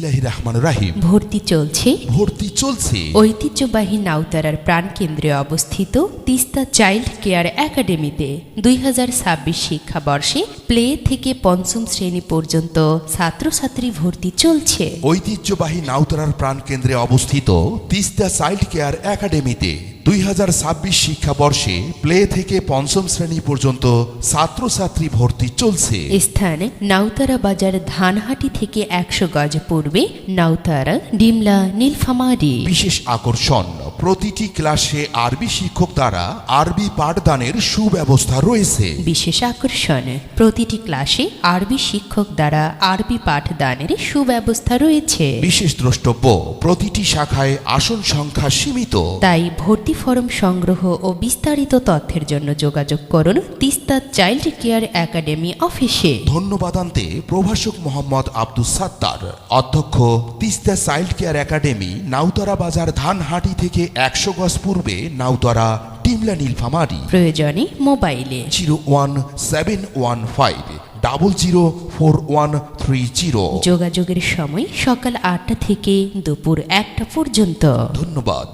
বিসমিল্লাহির রহমানির রহিম। ভর্তি চলছে ঐতিহ্যবাহী নাউতারার প্রাণকেন্দ্রে অবস্থিত তিস্তা চাইল্ড কেয়ার একাডেমিতে 2026 শিক্ষাবর্ষে প্লে থেকে পঞ্চম শ্রেণী পর্যন্ত ছাত্রছাত্রী ভর্তি চলছে। ঐতিহ্যবাহী নাউতারার প্রাণকেন্দ্রে অবস্থিত তিস্তা চাইল্ড কেয়ার একাডেমিতে 2026 শিক্ষাবর্ষে প্লে থেকে পঞ্চম শ্রেণী পর্যন্ত ছাত্রছাত্রী ভর্তি চলছে। স্থান নাউতারা বাজার ধানহাটি থেকে 100 গজ পূর্বে, নাউতারা ডিমলা নীলফামারী। বিশেষ আকর্ষণ, প্রতিটি ক্লাসে আরবি শিক্ষক দ্বারা আরবি পাঠদানের সুব্যবস্থা রয়েছে। বিশেষ আকর্ষণ, প্রতিটি ক্লাসে আরবি শিক্ষক দ্বারা আরবি পাঠদানের সুব্যবস্থা রয়েছে। বিশেষ দ্রষ্টব্য, প্রতিটি শাখায় আসন সংখ্যা সীমিত। তাই ভর্তি ফরম সংগ্রহ ও বিস্তারিত তথ্যের জন্য যোগাযোগ করুন তিস্তা চাইল্ড কেয়ার একাডেমি অফিসে। ধন্যবাদান্তে প্রভাষক মোহাম্মদ আব্দুস সাত্তার, অধ্যক্ষ, Teesta child care academy, Nautara বাজার ধানহাটি থেকে 100 গজ পূর্বে, নাউতারা ডিমলা নীলফামারী। প্রয়োজনে মোবাইলে 01715004130। যোগাযোগের সময় সকাল 8টা থেকে দুপুর 1টা পর্যন্ত। ধন্যবাদ।